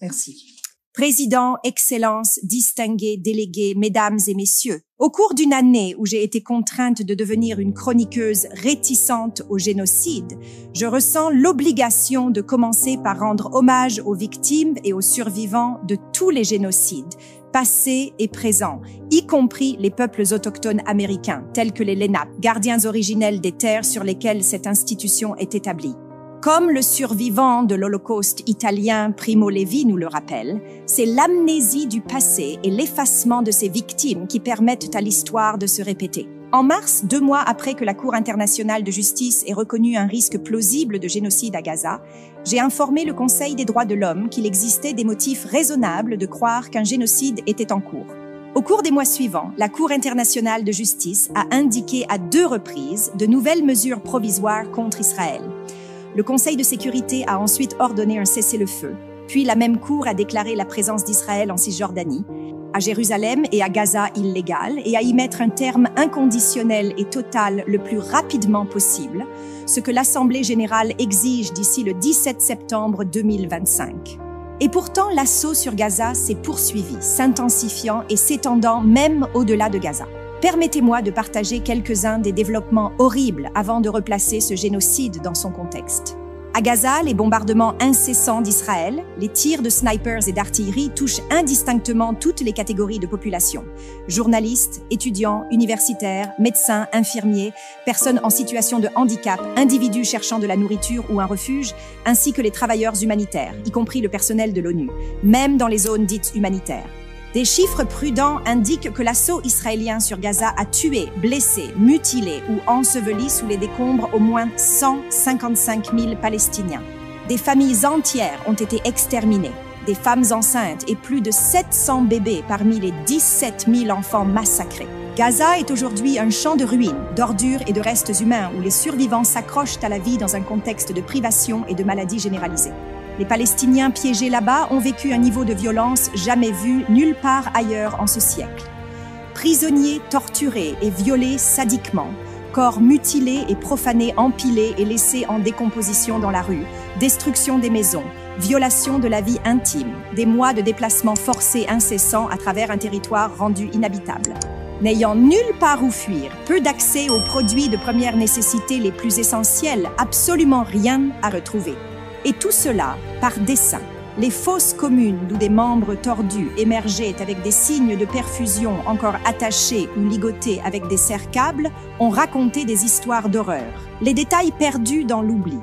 Merci. Président, Excellences, distingués délégués, Mesdames et Messieurs, au cours d'une année où j'ai été contrainte de devenir une chroniqueuse réticente au génocide, je ressens l'obligation de commencer par rendre hommage aux victimes et aux survivants de tous les génocides, passés et présents, y compris les peuples autochtones américains, tels que les Lenape, gardiens originels des terres sur lesquelles cette institution est établie. Comme le survivant de l'Holocauste italien Primo Levi nous le rappelle, c'est l'amnésie du passé et l'effacement de ses victimes qui permettent à l'histoire de se répéter. En mars, 2 mois après que la Cour internationale de justice ait reconnu un risque plausible de génocide à Gaza, j'ai informé le Conseil des droits de l'homme qu'il existait des motifs raisonnables de croire qu'un génocide était en cours. Au cours des mois suivants, la Cour internationale de justice a indiqué à 2 reprises de nouvelles mesures provisoires contre Israël. Le Conseil de sécurité a ensuite ordonné un cessez-le-feu, puis la même Cour a déclaré la présence d'Israël en Cisjordanie, à Jérusalem et à Gaza illégale, et à y mettre un terme inconditionnel et total le plus rapidement possible, ce que l'Assemblée générale exige d'ici le 17 septembre 2025. Et pourtant, l'assaut sur Gaza s'est poursuivi, s'intensifiant et s'étendant même au-delà de Gaza. Permettez-moi de partager quelques-uns des développements horribles avant de replacer ce génocide dans son contexte. À Gaza, les bombardements incessants d'Israël, les tirs de snipers et d'artillerie touchent indistinctement toutes les catégories de population. Journalistes, étudiants, universitaires, médecins, infirmiers, personnes en situation de handicap, individus cherchant de la nourriture ou un refuge, ainsi que les travailleurs humanitaires, y compris le personnel de l'ONU, même dans les zones dites humanitaires. Des chiffres prudents indiquent que l'assaut israélien sur Gaza a tué, blessé, mutilé ou enseveli sous les décombres au moins 155 000 Palestiniens. Des familles entières ont été exterminées, des femmes enceintes et plus de 700 bébés parmi les 17 000 enfants massacrés. Gaza est aujourd'hui un champ de ruines, d'ordures et de restes humains où les survivants s'accrochent à la vie dans un contexte de privation et de maladie généralisée. Les Palestiniens piégés là-bas ont vécu un niveau de violence jamais vu nulle part ailleurs en ce siècle. Prisonniers torturés et violés sadiquement, corps mutilés et profanés empilés et laissés en décomposition dans la rue, destruction des maisons, violation de la vie intime, des mois de déplacements forcés incessants à travers un territoire rendu inhabitable. N'ayant nulle part où fuir, peu d'accès aux produits de première nécessité les plus essentiels, absolument rien à retrouver. Et tout cela par dessein. Les fosses communes d'où des membres tordus émergeaient avec des signes de perfusion encore attachés ou ligotés avec des serre-câbles ont raconté des histoires d'horreur, les détails perdus dans l'oubli.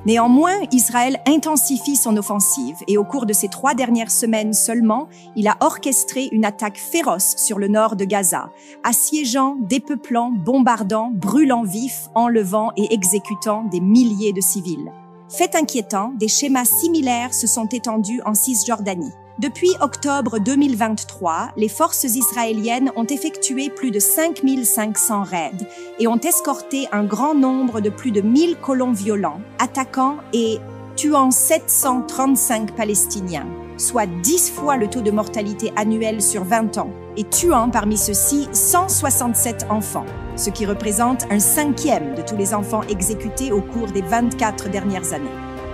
Néanmoins, Israël intensifie son offensive et au cours de ces 3 dernières semaines seulement, il a orchestré une attaque féroce sur le nord de Gaza, assiégeant, dépeuplant, bombardant, brûlant vif, enlevant et exécutant des milliers de civils. Fait inquiétant, des schémas similaires se sont étendus en Cisjordanie. Depuis octobre 2023, les forces israéliennes ont effectué plus de 5500 raids et ont escorté un grand nombre de plus de 1000 colons violents, attaquant et tuant 735 Palestiniens, soit 10 fois le taux de mortalité annuel sur 20 ans, et tuant parmi ceux-ci 167 enfants, ce qui représente un 5e de tous les enfants exécutés au cours des 24 dernières années.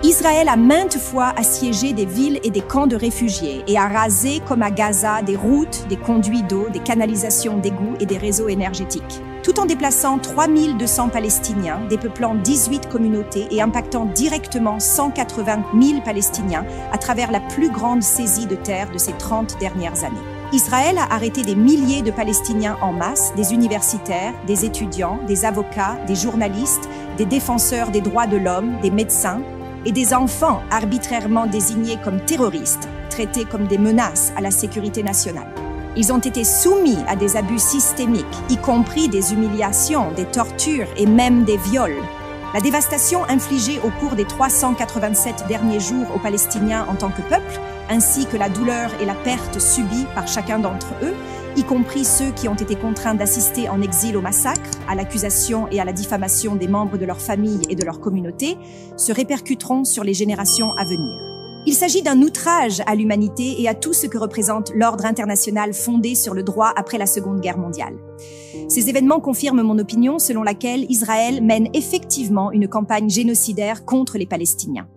Israël a maintes fois assiégé des villes et des camps de réfugiés et a rasé, comme à Gaza, des routes, des conduits d'eau, des canalisations d'égouts et des réseaux énergétiques. Tout en déplaçant 3200 Palestiniens, dépeuplant 18 communautés et impactant directement 180 000 Palestiniens à travers la plus grande saisie de terre de ces 30 dernières années. Israël a arrêté des milliers de Palestiniens en masse, des universitaires, des étudiants, des avocats, des journalistes, des défenseurs des droits de l'homme, des médecins, et des enfants arbitrairement désignés comme terroristes, traités comme des menaces à la sécurité nationale. Ils ont été soumis à des abus systémiques, y compris des humiliations, des tortures et même des viols. La dévastation infligée au cours des 387 derniers jours aux Palestiniens en tant que peuple, ainsi que la douleur et la perte subies par chacun d'entre eux, y compris ceux qui ont été contraints d'assister en exil au massacre, à l'accusation et à la diffamation des membres de leur famille et de leur communauté, se répercuteront sur les générations à venir. Il s'agit d'un outrage à l'humanité et à tout ce que représente l'ordre international fondé sur le droit après la Seconde Guerre mondiale. Ces événements confirment mon opinion selon laquelle Israël mène effectivement une campagne génocidaire contre les Palestiniens.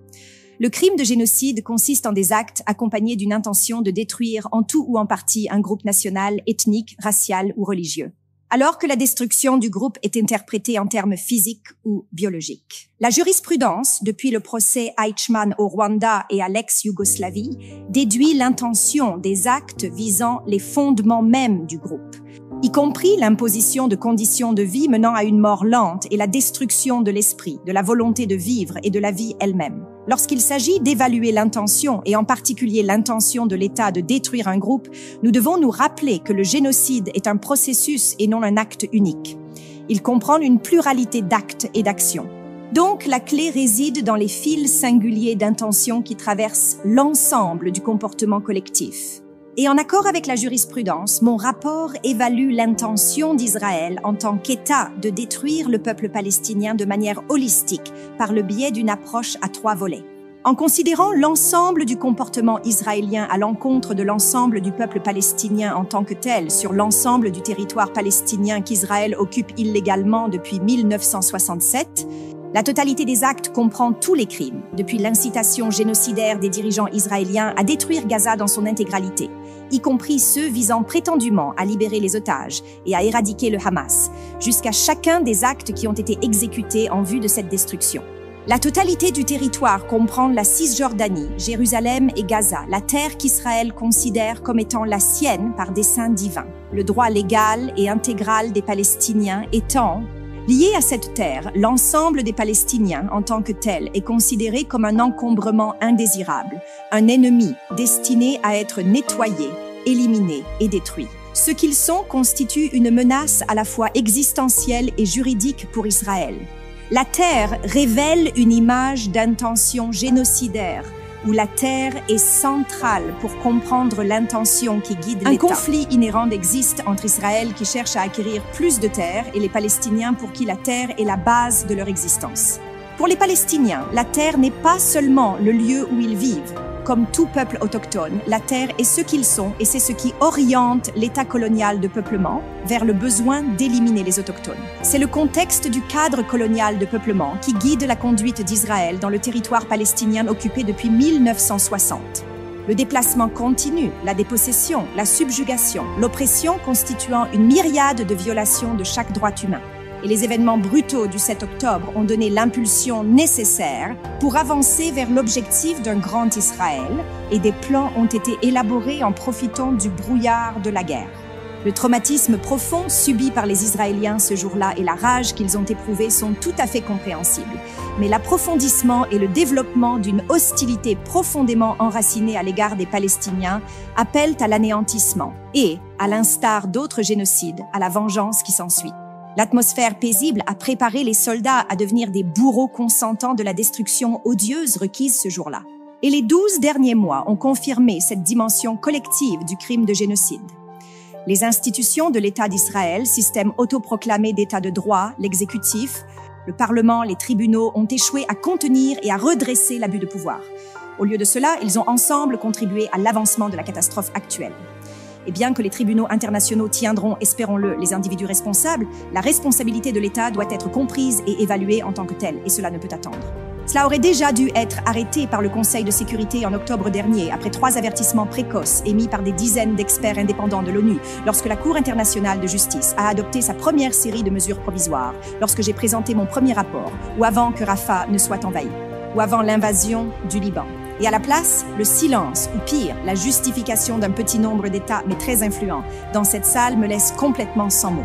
Le crime de génocide consiste en des actes accompagnés d'une intention de détruire en tout ou en partie un groupe national, ethnique, racial ou religieux, alors que la destruction du groupe est interprétée en termes physiques ou biologiques. La jurisprudence, depuis le procès Eichmann au Rwanda et à l'ex-Yougoslavie, déduit l'intention des actes visant les fondements mêmes du groupe, y compris l'imposition de conditions de vie menant à une mort lente et la destruction de l'esprit, de la volonté de vivre et de la vie elle-même. Lorsqu'il s'agit d'évaluer l'intention, et en particulier l'intention de l'État de détruire un groupe, nous devons nous rappeler que le génocide est un processus et non un acte unique. Il comprend une pluralité d'actes et d'actions. Donc, la clé réside dans les fils singuliers d'intention qui traversent l'ensemble du comportement collectif. Et en accord avec la jurisprudence, mon rapport évalue l'intention d'Israël en tant qu'État de détruire le peuple palestinien de manière holistique par le biais d'une approche à 3 volets. En considérant l'ensemble du comportement israélien à l'encontre de l'ensemble du peuple palestinien en tant que tel sur l'ensemble du territoire palestinien qu'Israël occupe illégalement depuis 1967, la totalité des actes comprend tous les crimes, depuis l'incitation génocidaire des dirigeants israéliens à détruire Gaza dans son intégralité, y compris ceux visant prétendument à libérer les otages et à éradiquer le Hamas, jusqu'à chacun des actes qui ont été exécutés en vue de cette destruction. La totalité du territoire comprend la Cisjordanie, Jérusalem et Gaza, la terre qu'Israël considère comme étant la sienne par dessein divin, le droit légal et intégral des Palestiniens étant lié à cette terre, l'ensemble des Palestiniens en tant que tel est considéré comme un encombrement indésirable, un ennemi destiné à être nettoyé, éliminé et détruit. Ce qu'ils sont constitue une menace à la fois existentielle et juridique pour Israël. La terre révèle une image d'intention génocidaire, où la terre est centrale pour comprendre l'intention qui guide l'État. Un conflit inhérent existe entre Israël qui cherche à acquérir plus de terre et les Palestiniens pour qui la terre est la base de leur existence. Pour les Palestiniens, la terre n'est pas seulement le lieu où ils vivent. Comme tout peuple autochtone, la terre est ce qu'ils sont et c'est ce qui oriente l'État colonial de peuplement vers le besoin d'éliminer les autochtones. C'est le contexte du cadre colonial de peuplement qui guide la conduite d'Israël dans le territoire palestinien occupé depuis 1960. Le déplacement continu, la dépossession, la subjugation, l'oppression constituant une myriade de violations de chaque droit humain. Et les événements brutaux du 7 octobre ont donné l'impulsion nécessaire pour avancer vers l'objectif d'un grand Israël, et des plans ont été élaborés en profitant du brouillard de la guerre. Le traumatisme profond subi par les Israéliens ce jour-là et la rage qu'ils ont éprouvée sont tout à fait compréhensibles. Mais l'approfondissement et le développement d'une hostilité profondément enracinée à l'égard des Palestiniens appellent à l'anéantissement et, à l'instar d'autres génocides, à la vengeance qui s'ensuit. L'atmosphère paisible a préparé les soldats à devenir des bourreaux consentants de la destruction odieuse requise ce jour-là. Et les 12 derniers mois ont confirmé cette dimension collective du crime de génocide. Les institutions de l'État d'Israël, système autoproclamé d'État de droit, l'exécutif, le Parlement, les tribunaux ont échoué à contenir et à redresser l'abus de pouvoir. Au lieu de cela, ils ont ensemble contribué à l'avancement de la catastrophe actuelle. Et bien que les tribunaux internationaux tiendront, espérons-le, les individus responsables, la responsabilité de l'État doit être comprise et évaluée en tant que telle, et cela ne peut attendre. Cela aurait déjà dû être arrêté par le Conseil de sécurité en octobre dernier, après 3 avertissements précoces émis par des dizaines d'experts indépendants de l'ONU, lorsque la Cour internationale de justice a adopté sa première série de mesures provisoires, lorsque j'ai présenté mon premier rapport, ou avant que Rafah ne soit envahi, ou avant l'invasion du Liban. Et à la place, le silence, ou pire, la justification d'un petit nombre d'États, mais très influents, dans cette salle me laisse complètement sans mots.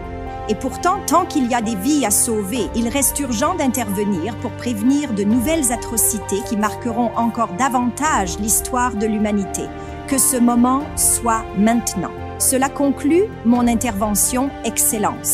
Et pourtant, tant qu'il y a des vies à sauver, il reste urgent d'intervenir pour prévenir de nouvelles atrocités qui marqueront encore davantage l'histoire de l'humanité. Que ce moment soit maintenant. Cela conclut mon intervention, Excellence.